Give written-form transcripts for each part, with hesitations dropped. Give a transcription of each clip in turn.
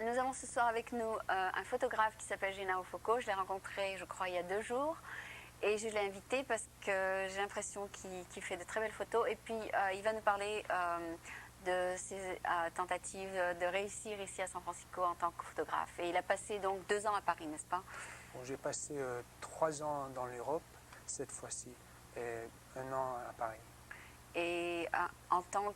nous avons ce soir avec nous un photographe qui s'appelle Gennaro Focco. Je l'ai rencontré, je crois, il y a 2 jours. Et je l'ai invité parce que j'ai l'impression qu'il fait de très belles photos. Et puis, il va nous parler de ses tentatives de réussir ici à San Francisco en tant que photographe. Et il a passé donc 2 ans à Paris, n'est-ce pas? Bon, j'ai passé 3 ans dans l'Europe cette fois-ci et 1 an à Paris. Et en tant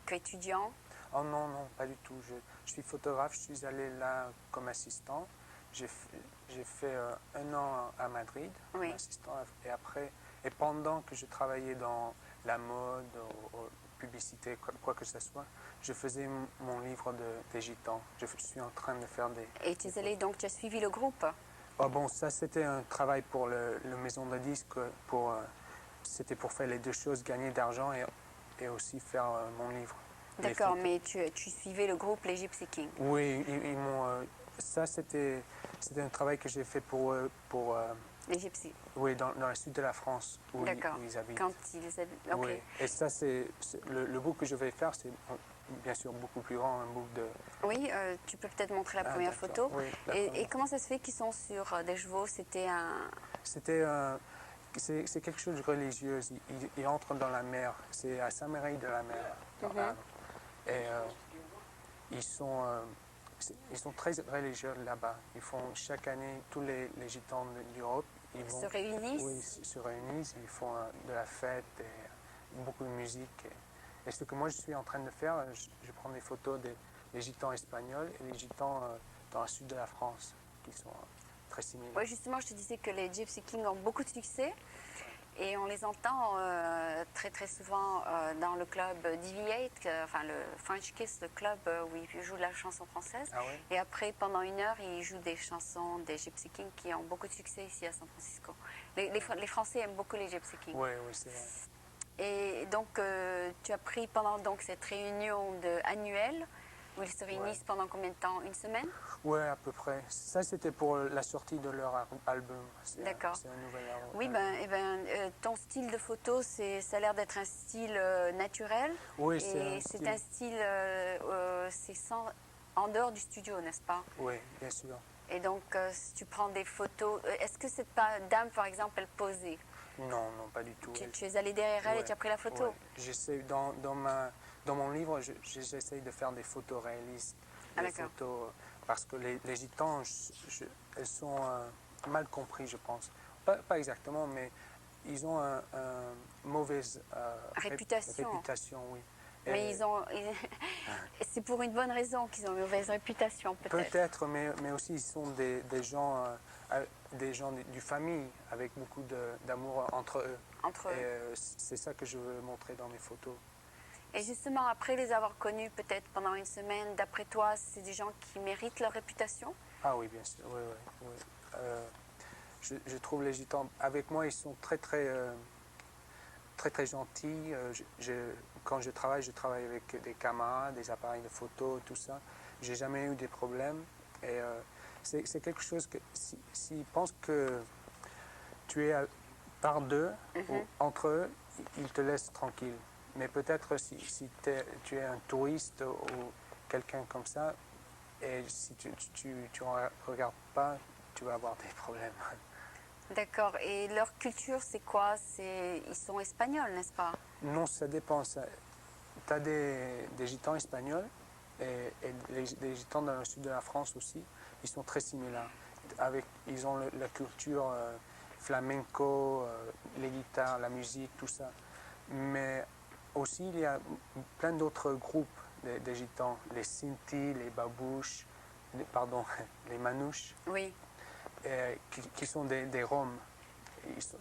qu'étudiant? Oh non, non, pas du tout. Je suis photographe, je suis allé là comme assistant. J'ai fait 1 an à Madrid comme assistant et pendant que je travaillais dans la mode, publicité, quoi que ce soit, je faisais mon livre des gitans. Je suis en train de faire des... Et tu es allé, donc tu as suivi le groupe? Oh bon, ça c'était un travail pour le maison de disques, c'était pour faire les 2 choses, gagner d'argent et aussi faire mon livre. D'accord, mais tu suivais le groupe les Gypsy Kings? Oui, ils m'ont... ça c'était un travail que j'ai fait pour les Gypsy? Oui, dans le sud de la France où ils habitent. Quand ils habitent, ok. Oui, et ça c'est le book que je vais faire, c'est bien sûr beaucoup plus grand, un book de... Oui, tu peux peut-être montrer la première photo. Oui, et comment ça se fait qu'ils sont sur des chevaux? C'était c'est quelque chose de religieux. Ils entrent dans la mer. C'est à Saint-Mireille de la Mer. Et ils sont très religieux là-bas. Ils font chaque année, tous les gitans d'Europe, ils se réunissent? Oui, ils se réunissent, ils font de la fête et beaucoup de musique. Et ce que moi je suis en train de faire, je prends des photos des gitans espagnols et les gitans dans le sud de la France, qui sont très similaires. Oui, justement, je te disais que les Gypsy Kings ont beaucoup de succès. Et on les entend très très souvent dans le club DV8, enfin le French Kiss, le club où ils jouent de la chanson française. Ah oui? Et après, pendant 1 heure, ils jouent des chansons des Gypsy Kings qui ont beaucoup de succès ici à San Francisco. Les Français aiment beaucoup les Gypsy Kings. Oui, oui, c'est vrai. Et donc, tu as pris pendant donc, cette réunion annuelle, où ils se réunissent pendant combien de temps? 1 semaine? Oui, à peu près. Ça, c'était pour la sortie de leur album. D'accord. C'est un nouvel album. Oui, ton style de photo, ça a l'air d'être un style naturel. Oui, et c'est un style, en dehors du studio, n'est-ce pas? Oui, bien sûr. Et donc, si tu prends des photos, est-ce que cette dame, par exemple, elle posait? Non, non, pas du tout. Tu es allé derrière elle et tu as pris la photo? Ouais. J'essaie, dans mon livre, j'essaie de faire des photos réalistes. Des photos, parce que les gitans, elles sont mal comprises, je pense. Pas exactement, mais ils ont une mauvaise réputation, oui. Mais c'est pour une bonne raison qu'ils ont une mauvaise réputation, peut-être. Peut-être, mais aussi ils sont des gens du famille avec beaucoup d'amour entre eux. Et c'est ça que je veux montrer dans mes photos. Et justement, après les avoir connus peut-être pendant 1 semaine, d'après toi, c'est des gens qui méritent leur réputation? Ah oui, bien sûr, oui. Je trouve les gitans, avec moi, ils sont très gentils. Quand je travaille avec des caméras, des appareils de photo, tout ça. J'ai jamais eu des problèmes. Et c'est quelque chose que, s'ils pensent que tu es par deux, ou entre eux, ils te laissent tranquille. Mais peut-être si tu es un touriste ou quelqu'un comme ça, et si tu ne regardes pas, tu vas avoir des problèmes. D'accord. Et leur culture, c'est quoi? Ils sont espagnols, n'est-ce pas? Non, ça dépend. Tu as des gitans espagnols et des gitans dans le sud de la France aussi. Ils sont très similaires. Ils ont la culture flamenco, les guitares, la musique, tout ça. Mais aussi, il y a plein d'autres groupes des gitans. Les Sinti, les Babouches, les Manouches. Oui. Qui sont des Roms. Ils sont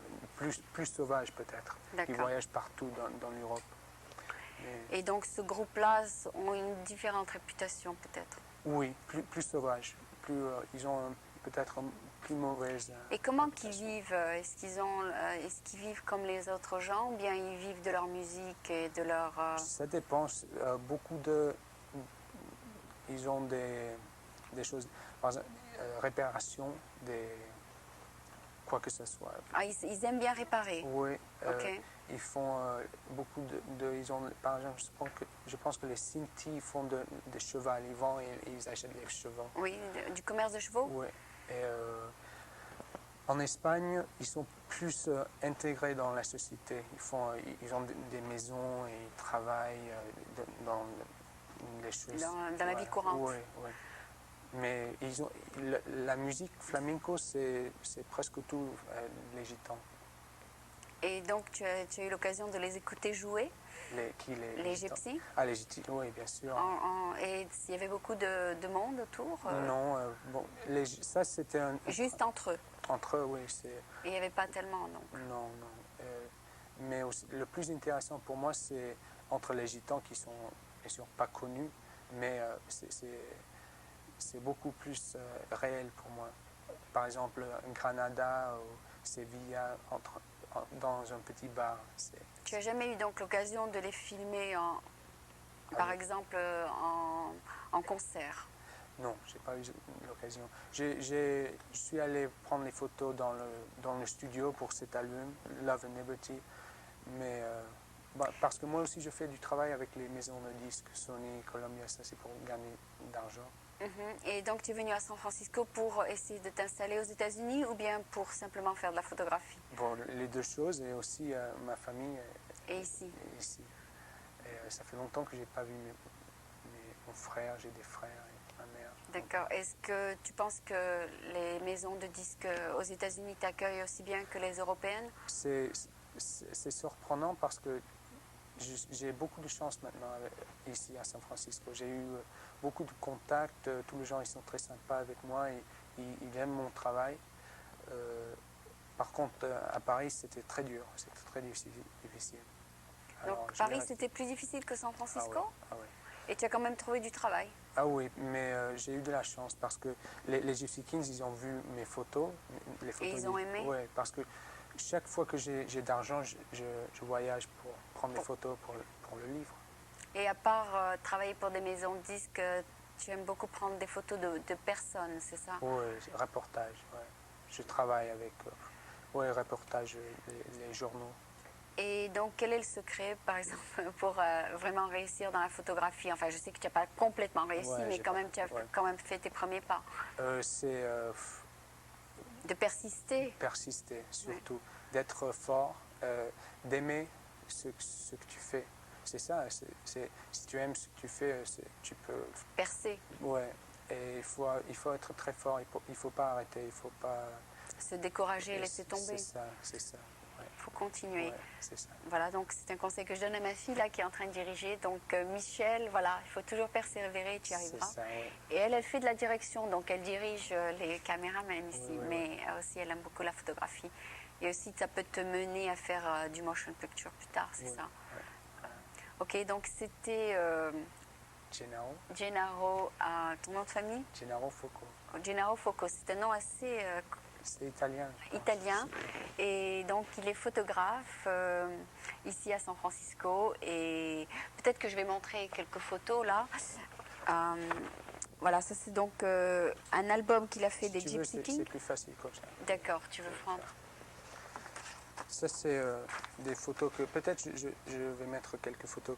plus sauvages peut-être. Ils voyagent partout dans l'Europe. Et donc ce groupe-là ont une différente réputation peut-être? Oui, plus sauvages. Ils ont peut-être plus mauvaise. Et comment qu'ils vivent? Est-ce qu'ils vivent comme les autres gens ou bien ils vivent de leur musique et de leur... Ça dépend. Ils ont des choses, par exemple, réparation, quoi que ce soit. Ah, ils aiment bien réparer? Oui. Okay. ils font beaucoup ils ont, par exemple, je pense que les Sinti font des chevaux, ils vont et ils achètent des chevaux. Oui, du commerce de chevaux. Oui. Et en Espagne, ils sont plus intégrés dans la société. Ils ont des maisons et ils travaillent dans les choses. Dans la vie courante. Oui, oui. Mais la musique flamenco, c'est presque tout les gitans. Et donc, tu as eu l'occasion de les écouter jouer, les gitans. gypsies? Ah, les gypsies, oui, bien sûr. Et il y avait beaucoup de monde autour? Non, bon, ça c'était Juste entre eux? Entre eux, oui. Et il n'y avait pas tellement, donc? Non, non. Mais aussi, le plus intéressant pour moi, c'est entre les gitans qui sont, bien sûr, pas connus, mais c'est beaucoup plus réel pour moi. Par exemple, Granada ou Sevilla, dans un petit bar. Tu n'as jamais eu donc l'occasion de les filmer, par exemple, en concert? Non, je n'ai pas eu l'occasion. Je suis allé prendre les photos dans le studio pour cet album, Love and Liberty, mais parce que moi aussi je fais du travail avec les maisons de disques, Sony, Columbia, ça c'est pour gagner d'argent. Et donc tu es venu à San Francisco pour essayer de t'installer aux États-Unis ou bien pour simplement faire de la photographie? Bon, les deux choses, et aussi ma famille est ici. ici. Et ça fait longtemps que je n'ai pas vu mon frère, j'ai des frères et ma mère. D'accord. Est-ce que tu penses que les maisons de disques aux États-Unis t'accueillent aussi bien que les européennes? C'est surprenant parce que j'ai beaucoup de chance maintenant ici à San Francisco. J'ai eu beaucoup de contacts, tous les gens ils sont très sympas avec moi, et ils aiment mon travail. Par contre, à Paris, c'était très dur, c'était très difficile. Alors, donc Paris, c'était plus difficile que San Francisco? Ah oui. Et tu as quand même trouvé du travail? Ah oui, mais j'ai eu de la chance parce que les Gypsy Kings, ils ont vu mes photos. Les photos et ils ont aimé? Oui, parce que chaque fois que j'ai d'argent, je voyage pour prendre des photos pour le livre. Et à part travailler pour des maisons de disques, tu aimes beaucoup prendre des photos de personnes, c'est ça? Oui, reportage, ouais. Je travaille avec reportage, les journaux. Et donc, quel est le secret, par exemple, pour vraiment réussir dans la photographie? Enfin, je sais que tu n'as pas complètement réussi, mais quand même, tu as quand même fait tes premiers pas. C'est de persister. Persister, surtout. D'être fort, d'aimer ce que tu fais. C'est ça. Si tu aimes ce que tu fais, tu peux... Percer. Ouais. Et il faut être très fort. Il ne faut pas arrêter. Il ne faut pas... Se décourager, laisser tomber. C'est ça. Il faut continuer. Ouais, c'est ça. Voilà, donc c'est un conseil que je donne à ma fille là qui est en train de diriger. Donc Michel, voilà, il faut toujours persévérer, tu y arriveras. Ça, ouais. Et elle fait de la direction, donc elle dirige les caméramans ici, mais aussi elle aime beaucoup la photographie. Et aussi ça peut te mener à faire du motion picture plus tard, c'est ça. Ouais. Ok, donc c'était Gennaro, ton nom de famille? Gennaro Focco. Gennaro Focco, c'est un nom assez... c'est italien. Italien. Et donc, il est photographe ici à San Francisco. Et peut-être que je vais montrer quelques photos là. Voilà, ça c'est donc un album qu'il a fait des Gypsy Kings. C'est plus facile comme ça. D'accord, tu veux prendre? Ça, c'est des photos que... Peut-être je vais mettre quelques photos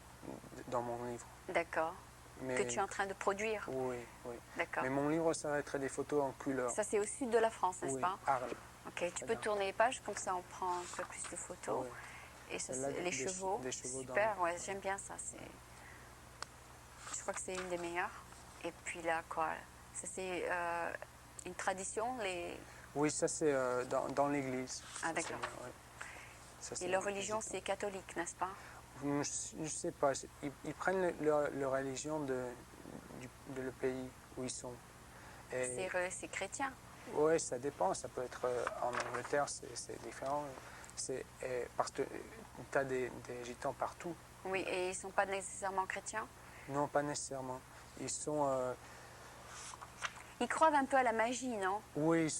dans mon livre. D'accord. Que tu es en train de produire? Oui, oui. D'accord. Mais mon livre, ça va être des photos en couleur. Ça, c'est au sud de la France, n'est-ce pas? Arles. Ok, tu peux tourner les pages, comme ça on prend un peu plus de photos. Oui. Et ça, les chevaux. Des chevaux super, ouais, j'aime bien ça. Je crois que c'est une des meilleures. Et puis là, quoi? Ça, c'est une tradition, Oui, ça, c'est dans l'église. Ah, d'accord. Ouais. Et leur religion, c'est catholique, n'est-ce pas? Je ne sais pas. Ils prennent leur religion de le pays où ils sont. C'est chrétien? Oui, ça dépend. Ça peut être en Angleterre, c'est différent. Parce que tu as des gitans partout. Oui, et ils ne sont pas nécessairement chrétiens? Non, pas nécessairement. Ils sont... Ils croient un peu à la magie, non? Oui, ils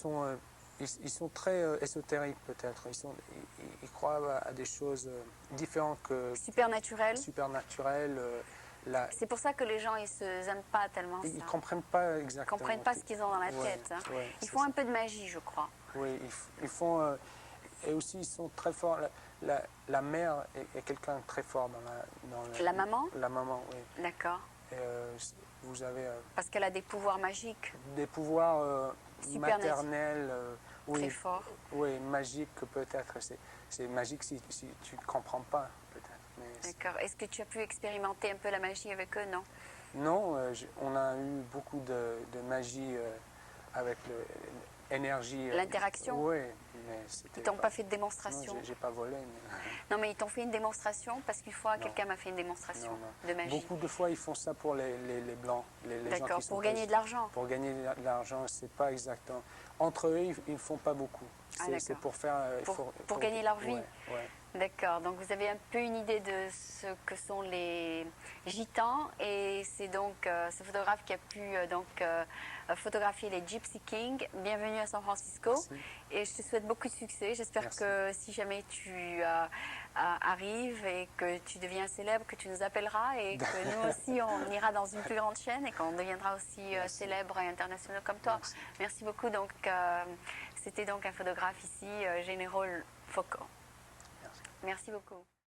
sont très ésotériques peut-être. Ils croient à des choses différentes que... Supernaturelles? Supernaturelles. C'est pour ça que les gens, ils ne aiment pas tellement ça. Ils ne comprennent pas exactement. Ils ne comprennent pas ce qu'ils ont dans la tête. Hein. Ouais, ils font un peu de magie, je crois. Oui, ils font... Et aussi, ils sont très forts. La mère est quelqu'un de très fort La maman? La maman, oui. D'accord. Et, vous avez Parce qu'elle a des pouvoirs magiques des pouvoirs maternels, très oui, forts. oui, magiques peut-être. C'est magique si tu ne comprends pas, peut-être. D'accord. Est-ce que tu as pu expérimenter un peu la magie avec eux? Non. Non, on a eu beaucoup de magie avec l'énergie. L'interaction? Oui, mais c'était. Ils t'ont pas fait de Non, démonstration? j'ai pas volé. Mais... Non, mais ils t'ont fait une démonstration parce qu'une fois, Non. quelqu'un m'a fait une démonstration Non. de magie. Beaucoup de fois, ils font ça pour les blancs, les gens D'accord, qui sont pour gagner de l'argent. Pour gagner de l'argent, c'est pas exactement. Entre eux, ils ne font pas beaucoup. C'est pour faire. Pour gagner leur vie. Ouais. D'accord, donc vous avez un peu une idée de ce que sont les gitans et c'est donc ce photographe qui a pu photographier les Gypsy Kings. Bienvenue à San Francisco. Merci. Et je te souhaite beaucoup de succès. J'espère Merci. que si jamais tu arrives et que tu deviens célèbre, que tu nous appelleras et que nous aussi on ira dans une plus grande chaîne et qu'on deviendra aussi célèbre et international comme toi. Merci beaucoup. Donc c'était donc un photographe ici, Général Foucault. Merci beaucoup.